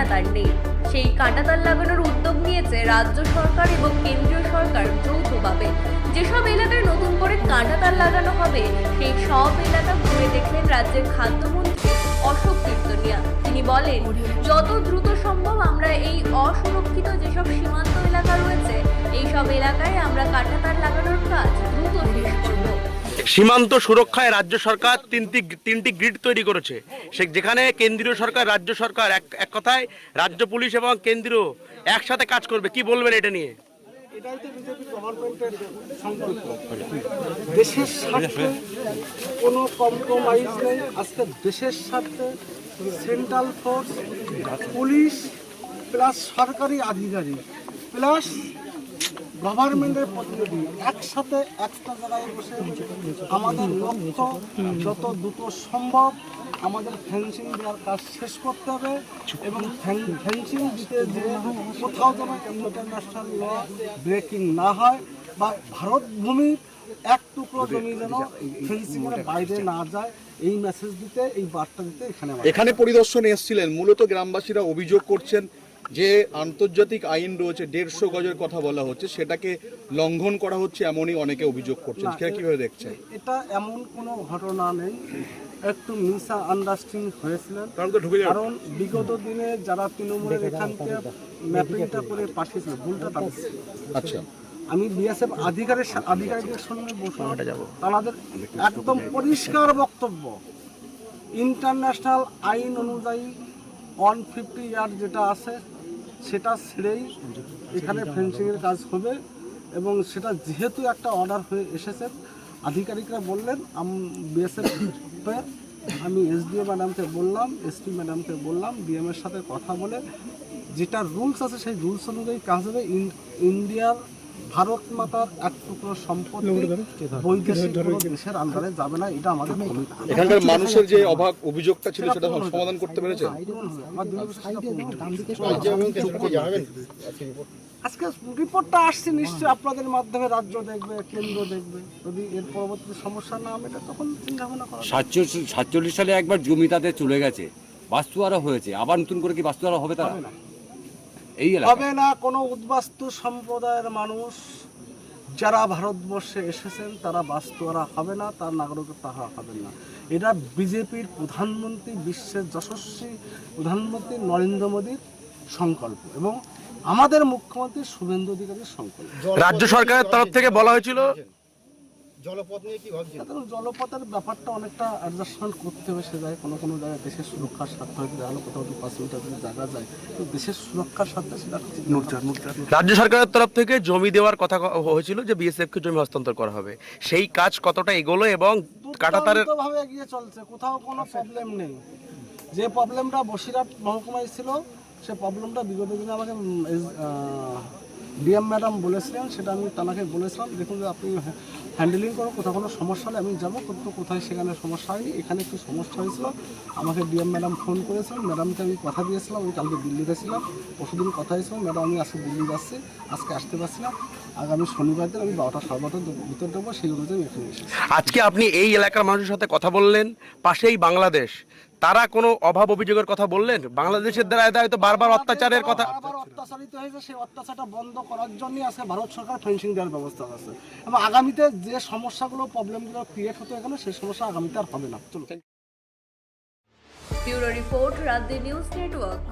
কাঁটাতার নেই। সেই কাঁটাতার লাগানোর উদ্যোগ নিয়েছে রাজ্য সরকার এবং কেন্দ্রীয় সরকার যৌথভাবে। যেসব এলাকায় নতুন করে কাঁটাতার লাগানো হবে সেই সব এলাকা ঘুরে দেখলেন রাজ্যের খাদ্যমন্ত্রী অশোক কীর্তনিয়া। তিনি বলেন, যত দ্রুত সম্ভব আমরা এই অসুরক্ষিত যেসব সীমান্ত এলাকা রয়েছে এই সব এলাকায় আমরা কাঁটাতার লাগানোর কাজ দ্রুত শেষ করব। সীমান্ত সুরক্ষায় রাজ্য সরকার তিনটি গ্রিড তৈরি করেছে, যেখানে কেন্দ্রীয় সরকার রাজ্য সরকার এক কথায় রাজ্য পুলিশ এবং কেন্দ্রীয় একসাথে কাজ করবে। কি বলবেন এটা নিয়ে? এটাই তো বিজেপি গভর্নমেন্টের সংকল্প। দেশের স্বার্থে কোনো কম্প্রোমাইজ নেই। আজকে দেশের স্বার্থে সেন্ট্রাল ফোর্স, পুলিশ প্লাস সরকারি আধিকারিক প্লাস গভর্নমেন্টের প্রতিনিধি একসাথে একটা জায়গায় বসে আমাদের লক্ষ্য যত দ্রুত সম্ভব আমাদের ফেন্সিং দেওয়ার কাজ শেষ করতে হবে এবং ফেন্সিং দিতে যে কোথাও যেন ইন্টারন্যাশনাল ল ব্রেকিং না হয় বা ভারত ভূমির এক টুকরো জমি যেন ফেন্সিংয়ের বাইরে না যায়, এই মেসেজ দিতে, এই বার্তা দিতে এখানে পরিদর্শনে এসেছিলেন। মূলত গ্রামবাসীরা অভিযোগ করছেন যে আন্তর্জাতিক আইন রয়েছে 150 গজের কথা বলা হচ্ছে, সেটাকে লঙ্ঘন করা হচ্ছে, এমনই অনেকে অভিযোগ করছেন। সেটা কিভাবে দেখছেন? এটা এমন কোনো ঘটনা নেই, একটু মিস আন্ডারস্ট্যান্ডিং হয়েছিলেন। কারণ বিগত দিনে যারা তৃণমূলের এখান থেকে ম্যাপিংটা করে পাঠিয়েছিল ভুলটা তাদের। আচ্ছা, আমি বিএসএফ আধিকারিকদের সঙ্গে তাদের একদম পরিষ্কার বক্তব্য, ইন্টারন্যাশনাল আইন অনুযায়ী 150 ইয়ার্ড যেটা আছে সেটা ছেড়েই এখানে ফেন্সিংয়ের কাজ হবে এবং সেটা যেহেতু একটা অর্ডার হয়ে এসেছে, আধিকারিকরা বললেন, বিএসএফের আমি এসডিও ম্যাডামকে বললাম, এসপি ম্যাডামকে বললাম, ডিএমের সাথে কথা বলে যেটা রুলস আছে সেই রুলস অনুযায়ী কাজ হবে। ইন্ডিয়ার ভারত মাতার এক টুকরো সম্পত্তি বৈদেশিক দেশের আন্ডারে যাবে না, এটা আমাদের ভূমিকা। এখানকার মানুষের যে অভিযোগটা ছিল সেটা সমাধান করতে পেরেছে। আজকে রিপোর্টটা আসছে, নিশ্চয়ই আপনাদের মাধ্যমে রাজ্য দেখবে, কেন্দ্র দেখবে। যদি এর পরবর্তী সমস্যা না মেটে তখন চিন্তা ভাবনা করা। 47 সালে একবার জমি তাদের চলে গেছে, বাস্তুহারা হয়েছে, আবার নতুন করে কি বাস্তুহারা হবে? তারা এই হবে না। কোনো উদ্বাস্তু সম্প্রদায়ের মানুষ যারা ভারতবর্ষে এসেছেন তারা বাস্তুহারা হবে না, তার নাগরিকত্ব হবে না। এটা বিজেপির প্রধানমন্ত্রী, বিশ্বের যশস্বী প্রধানমন্ত্রী নরেন্দ্র মোদীর সংকল্প এবং আমাদের মুখ্যমন্ত্রী শুভেন্দু অধিকারীর সংকল্প। রাজ্য সরকারের তরফ থেকে বলা হয়েছিল জলপথ নিয়ে কি ভাবছেন? জলপথের ব্যাপারটা অনেকটা অ্যাডজাস্টমেন্ট করতে হবে। সে যায় কোনো কোনো জায়গায় দেশের সুরক্ষার স্বার্থে হয়তো দেখালো, কোথাও 5 মিটার যদি জায়গা যায়, তো দেশের সুরক্ষার স্বার্থে সেটা রাজ্য সরকারের তরফ থেকে জমি দেওয়ার কথা হয়েছিল যে বিএসএফকে জমি হস্তান্তর করা হবে। সেই কাজ কতটা এগোলো এবং কাঁটাতারের ভাবে এগিয়ে চলছে, কোথাও কোনো প্রবলেম নেই। যে প্রবলেমটা বসিরহাট মহকুমায় ছিল সে প্রবলেমটা বিগত দিনে আমাকে ডিএম ম্যাডাম বলেছিলেন, সেটা আমি তাকে বলেছিলাম, দেখুন যে আপনি হ্যান্ডেলিং করো, কোথাও কোনো সমস্যা হলে আমি যাবো, কিন্তু কোথায় সেখানে সমস্যা হয়নি। এখানে একটু সমস্যা হয়েছিল, আমাকে ডিএম ম্যাডাম ফোন করেছিলেন, ম্যাডামকে আমি কথা দিয়েছিলাম, আমি কালকে দিল্লিতে ছিলাম, পরশুদিন কথা হয়েছিলাম, ম্যাডাম আমি আজকে দিল্লি যাচ্ছি, আজকে আসতে পারছি না, আগামী শনিবার দিন আমি 12টা 12:30 ভিতর দেবো, সেই অনুযায়ী এখানে এসেছি। আজকে আপনি এই এলাকার মানুষের সাথে কথা বললেন, পাশেই বাংলাদেশ, তারা কোনো অভাব অভিযোগের কথা বললেন? বাংলাদেশের দ্বারা হয়তো বারবার অত্যাচারের কথা, বারবার অত্যাচারিত হয়েছে, সেই অত্যাচারটা বন্ধ করার জন্যই আজকে ভারত সরকার ফেন্সিং দেওয়ার ব্যবস্থা আছে এবং আগামীতে যে সমস্যাগুলো প্রবলেমগুলো ক্রিয়েট হতো এখানে, সেই সমস্যা আগামীতে আর হবে না। চলো। ব্যুরো রিপোর্ট, রাত নিউজ নেটওয়ার্ক।